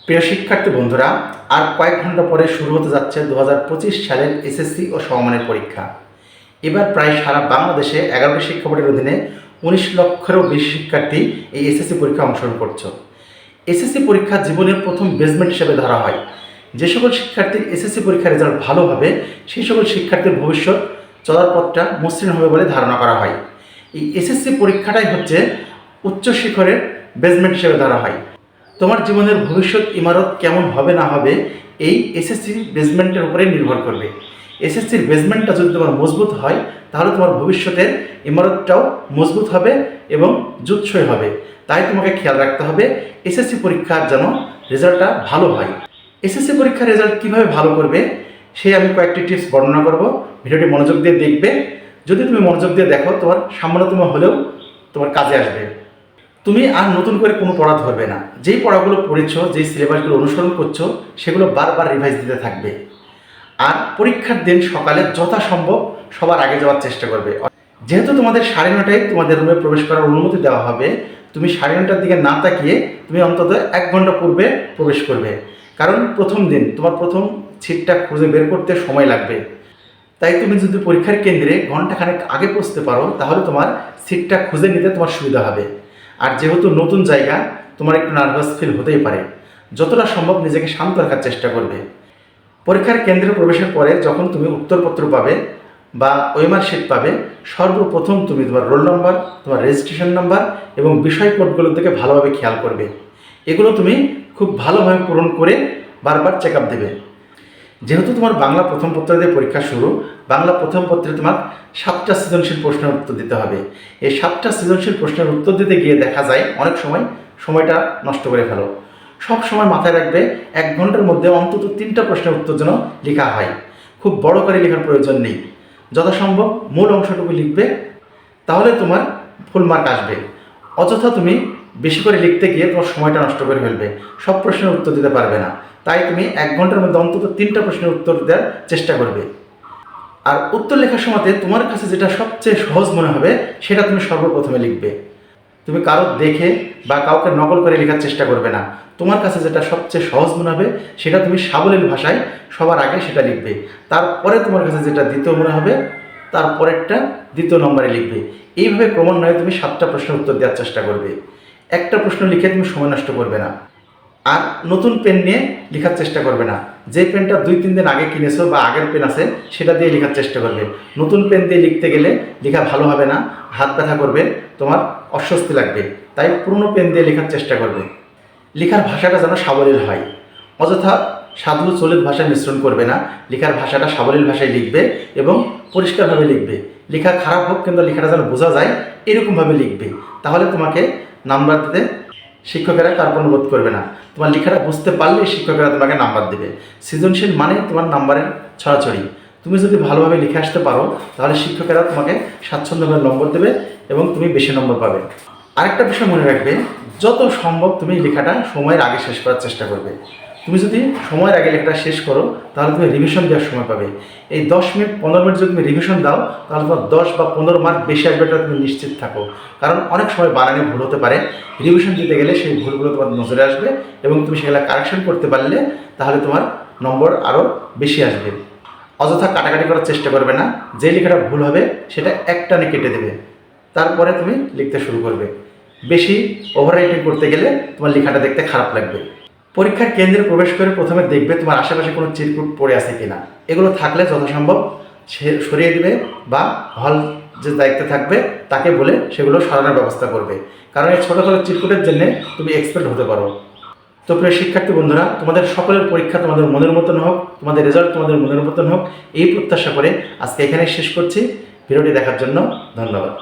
প্রিয় শিক্ষার্থী বন্ধুরা, আর কয়েক ঘন্টা পরে শুরু হতে যাচ্ছে 2025 সালের এসএসসি ও সমমানের পরীক্ষা। এবার প্রায় সারা বাংলাদেশে 11টি শিক্ষা বোর্ডের অধীনে 19 লক্ষেরও বেশি শিক্ষার্থী এই এসএসসি পরীক্ষা অংশগ্রহণ করছে। এসএসসি পরীক্ষা জীবনের প্রথম বেসমেন্ট হিসেবে ধরা হয়। যে সকল শিক্ষার্থীর এসএসসি পরীক্ষার রেজাল্ট ভালো হবে সেই সকল শিক্ষার্থীর ভবিষ্যৎ চলার পথটা মসৃণ হবে বলে ধারণা করা হয়। এই এসএসসি পরীক্ষাটাই হচ্ছে উচ্চ শিখরের বেসমেন্ট হিসেবে ধরা হয়। তোমার জীবনের ভবিষ্যৎ ইমারত কেমন হবে না হবে এই এসএসসি বেসমেন্টের উপরে নির্ভর করবে। এসএসসির বেসমেন্টটা যদি তোমার মজবুত হয় তাহলে তোমার ভবিষ্যতের ইমারতটাও মজবুত হবে এবং জুৎসই হবে। তাই তোমাকে খেয়াল রাখতে হবে এসএসসি পরীক্ষার যেন রেজাল্টটা ভালো হয়। এসএসসি পরীক্ষার রেজাল্ট কীভাবে ভালো করবে সেই আমি কয়েকটি টিপস বর্ণনা করব। ভিডিওটি মনোযোগ দিয়ে দেখবে। যদি তুমি মনোযোগ দিয়ে দেখো তোমার সামান্যতম হলেও তোমার কাজে আসবে। তুমি আর নতুন করে কোনো পড়া ধরবে না। যেই পড়াগুলো পড়েছো, যেই সিলেবাসগুলো অনুসরণ করছো সেগুলো বারবার রিভাইজ দিতে থাকবে। আর পরীক্ষার দিন সকালে যথাসম্ভব সবার আগে যাওয়ার চেষ্টা করবে। যেহেতু তোমাদের 9:30টায় তোমাদের রুমে প্রবেশ করার অনুমতি দেওয়া হবে, তুমি 9:30টার দিকে না তাকিয়ে তুমি অন্তত 1 ঘন্টা পূর্বে প্রবেশ করবে। কারণ প্রথম দিন তোমার প্রথম সিটটা খুঁজে বের করতে সময় লাগবে। তাই তুমি যদি পরীক্ষার কেন্দ্রে ঘন্টাখানেক আগে পৌঁছতে পারো তাহলে তোমার সিটটা খুঁজে নিতে তোমার সুবিধা হবে। আর যেহেতু নতুন জায়গা, তোমার একটু নার্ভাস ফিল হতেই পারে। যতটা সম্ভব নিজেকে শান্ত রাখার চেষ্টা করবে। পরীক্ষার কেন্দ্রে প্রবেশের পরে যখন তুমি উত্তরপত্র পাবে বা ওএমআর শিট পাবে, সর্বপ্রথম তুমি তোমার রোল নম্বর, তোমার রেজিস্ট্রেশন নাম্বার এবং বিষয় কোডগুলোর দিকে ভালোভাবে খেয়াল করবে। এগুলো তুমি খুব ভালোভাবে পূরণ করে বারবার চেক আপ দেবে। যেহেতু তোমার বাংলা প্রথম পত্র দিয়ে পরীক্ষা শুরু, বাংলা প্রথম পত্রে তোমার 7টা সৃজনশীল প্রশ্নের উত্তর দিতে হবে। এই 7টা সৃজনশীল প্রশ্নের উত্তর দিতে গিয়ে দেখা যায় অনেক সময় সময়টা নষ্ট করে ফেলো। সব সময় মাথায় রাখবে 1 ঘন্টার মধ্যে অন্তত 3টা প্রশ্নের উত্তর যেন লেখা হয়। খুব বড় করে লেখার প্রয়োজন নেই, যথাসম্ভব মূল অংশটুকু লিখবে, তাহলে তোমার ফুল মার্ক আসবে। অযথা তুমি বেশি করে লিখতে গিয়ে তোমার সময়টা নষ্ট করে ফেলবে, সব প্রশ্নের উত্তর দিতে পারবে না। তাই তুমি 1 ঘন্টার মধ্যে অন্তত 3টা প্রশ্নের উত্তর দেওয়ার চেষ্টা করবে। আর উত্তর লেখার সময়তে তোমার কাছে যেটা সবচেয়ে সহজ মনে হবে সেটা তুমি সর্বপ্রথমে লিখবে। তুমি কারো দেখে বা কাউকে নকল করে লেখার চেষ্টা করবে না। তোমার কাছে যেটা সবচেয়ে সহজ মনে হবে সেটা তুমি সাবলীল ভাষায় সবার আগে সেটা লিখবে। তারপরে তোমার কাছে যেটা দ্বিতীয় মনে হবে তারপরেরটা দ্বিতীয় নম্বরে লিখবে। এইভাবে ক্রমান্বয়ে তুমি 7টা প্রশ্নের উত্তর দেওয়ার চেষ্টা করবে। একটা প্রশ্ন লিখে তুমি সময় নষ্ট করবে না। আর নতুন পেন নিয়ে লেখার চেষ্টা করবে না। যে পেনটা 2-3 দিন আগে কিনেছো বা আগের পেন আছে সেটা দিয়ে লেখার চেষ্টা করবে। নতুন পেন দিয়ে লিখতে গেলে লেখা ভালো হবে না, হাত ব্যথা করবে, তোমার অস্বস্তি লাগবে। তাই পুরনো পেন দিয়ে লেখার চেষ্টা করবে। লেখার ভাষাটা যেন সাবলীল হয়। অযথা সাধু চলিত ভাষায় মিশ্রণ করবে না। লেখার ভাষাটা সাবলীল ভাষায় লিখবে এবং পরিষ্কারভাবে লিখবে। লেখা খারাপ হোক কিন্তু লেখাটা যেন বোঝা যায় এরকমভাবে লিখবে। তাহলে তোমাকে নাম্বার দিতে শিক্ষকেরা কার্পণ্যবোধ করবে না। তোমার লেখাটা বুঝতে পারলে শিক্ষকেরা তোমাকে নাম্বার দেবে। সৃজনশীল মানে তোমার নাম্বারের ছড়াছড়ি। তুমি যদি ভালোভাবে লিখে আসতে পারো তাহলে শিক্ষকেরা তোমাকে স্বাচ্ছন্দ্যভাবে নম্বর দেবে এবং তুমি বেশি নম্বর পাবে। আরেকটা বিষয় মনে রাখবে, যত সম্ভব তুমি লেখাটা সময়ের আগে শেষ করার চেষ্টা করবে। তুমি যদি সময়ের আগে লেখাটা শেষ করো তাহলে তুমি রিভিশন দেওয়ার সময় পাবে। এই 10 মিনিট 15 মিনিট যদি তুমি রিভিশন দাও তাহলে তোমার 10 বা 15 মার্ক বেশি আসবে, এটা তুমি নিশ্চিত থাকো। কারণ অনেক সময় বানানে ভুল হতে পারে। রিভিশন দিতে গেলে সেই ভুলগুলো তোমার নজরে আসবে এবং তুমি সেগুলো কারেকশন করতে পারলে তাহলে তোমার নম্বর আরও বেশি আসবে। অযথা কাটাকাটি করার চেষ্টা করবে না। যে লেখাটা ভুল হবে সেটা একটানে কেটে দেবে, তারপরে তুমি লিখতে শুরু করবে। বেশি ওভার রাইটিং করতে গেলে তোমার লেখাটা দেখতে খারাপ লাগবে। পরীক্ষার কেন্দ্রে প্রবেশ করে প্রথমে দেখবে তোমার আশেপাশে কোনো চিরকুট পড়ে আছে কিনা। এগুলো থাকলে যথাসম্ভব সরিয়ে দিবে বা হল যে দায়িত্বে থাকবে তাকে বলে সেগুলো সরানোর ব্যবস্থা করবে। কারণ এই ছোটোখাটো চিরকুটের জন্য তুমি এক্সপার্ট হতে পারো। তো প্রিয় শিক্ষার্থী বন্ধুরা, তোমাদের সকলের পরীক্ষা তোমাদের মনের মতন হোক, তোমাদের রেজাল্ট তোমাদের মনের মতন হোক, এই প্রত্যাশা করে আজকে এখানে শেষ করছি। ভিডিওটি দেখার জন্য ধন্যবাদ।